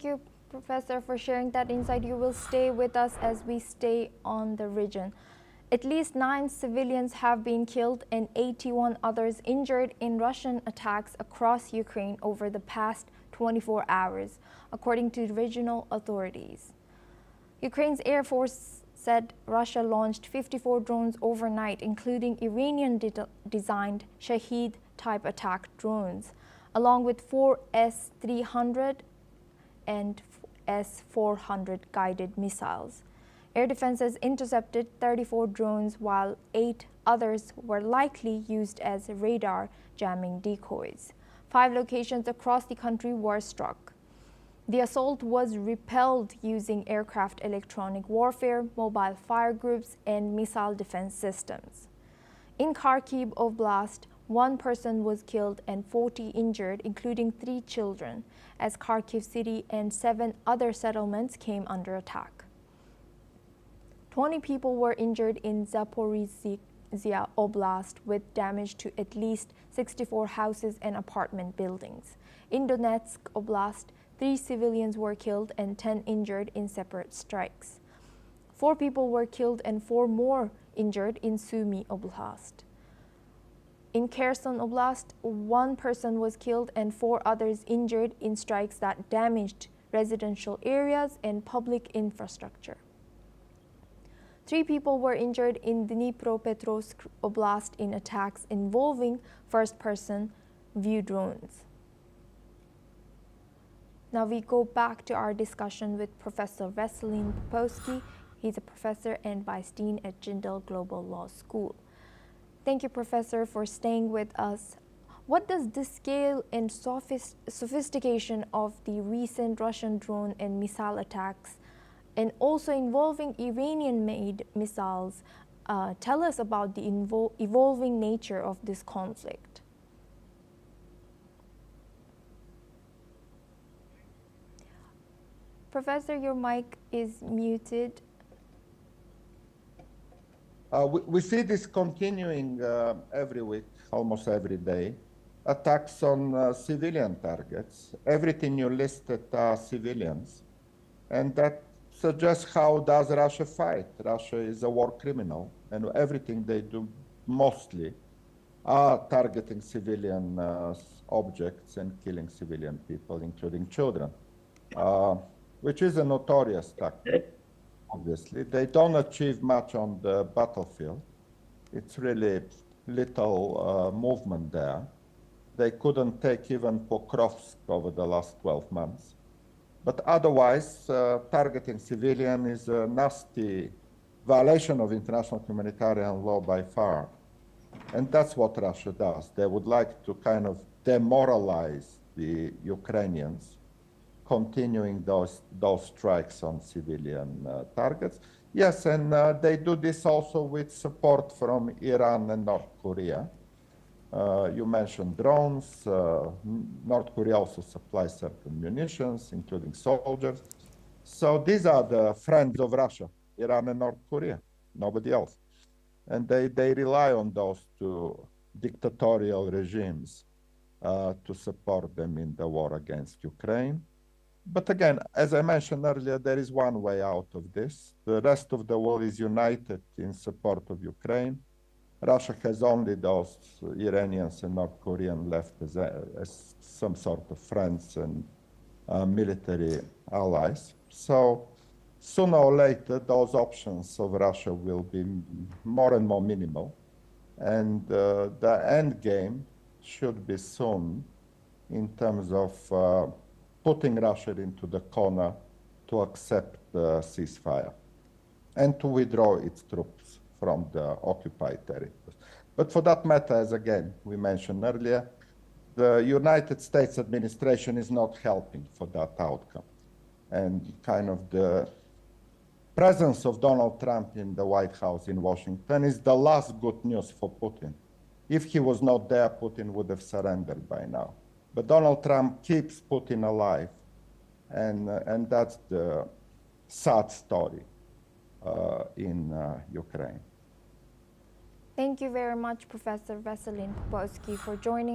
You, Professor, for sharing that insight. You will stay with us as we stay on the region. At least 9 civilians have been killed and 81 others injured in Russian attacks across Ukraine over the past 24 hours, according to regional authorities. Ukraine's Air Force said Russia launched 54 drones overnight, including Iranian-designed Shahed-type attack drones, along with 4 S-300 and S-400 guided missiles. Air defenses intercepted 34 drones, while 8 others were likely used as radar jamming decoys. 5 locations across the country were struck. The assault was repelled using aircraft electronic warfare, mobile fire groups, and missile defense systems. In Kharkiv Oblast, 1 person was killed and 40 injured, including 3 children, as Kharkiv city and 7 other settlements came under attack. 20 people were injured in Zaporizhzhia Oblast, with damage to at least 64 houses and apartment buildings. In Donetsk Oblast, 3 civilians were killed and 10 injured in separate strikes. 4 people were killed and 4 more injured in Sumy Oblast. In Kherson Oblast, 1 person was killed and 4 others injured in strikes that damaged residential areas and public infrastructure. 3 people were injured in Dnipropetrovsk Oblast in attacks involving first-person view drones. Now we go back to our discussion with Professor Vasilin Popovsky. He's a professor and vice dean at Jindal Global Law School. Thank you, Professor, for staying with us. What does the scale and sophistication of the recent Russian drone and missile attacks, and also involving Iranian-made missiles, tell us about the evolving nature of this conflict? Professor, your mic is muted. We see this continuing every week, almost every day. Attacks on civilian targets. Everything you listed are civilians. And that suggests, how does Russia fight? Russia is a war criminal, and everything they do mostly are targeting civilian objects and killing civilian people, including children, which is a notorious tactic. Obviously, they don't achieve much on the battlefield. It's really little movement there. They couldn't take even Pokrovsk over the last 12 months. But otherwise, targeting civilian is a nasty violation of international humanitarian law by far. And that's what Russia does. They would like to kind of demoralize the Ukrainians, continuing those strikes on civilian targets. Yes, and they do this also with support from Iran and North Korea. You mentioned drones. North Korea also supplies certain munitions, including soldiers. So these are the friends of Russia, Iran and North Korea, nobody else. And they rely on those 2 dictatorial regimes to support them in the war against Ukraine. But again, as I mentioned earlier, there is one way out of this. The rest of the world is united in support of Ukraine. Russia has only those Iranians and North Koreans left as some sort of friends and military allies. So sooner or later, those options of Russia will be more and more minimal. And the end game should be soon in terms of putting Russia into the corner to accept the ceasefire and to withdraw its troops from the occupied territories. But for that matter, as again we mentioned earlier, the United States administration is not helping for that outcome. And kind of the presence of Donald Trump in the White House in Washington is the last good news for Putin. If he was not there, Putin would have surrendered by now. But Donald Trump keeps Putin alive, and that's the sad story in Ukraine. Thank you very much, Professor Vasilin Popovsky, for joining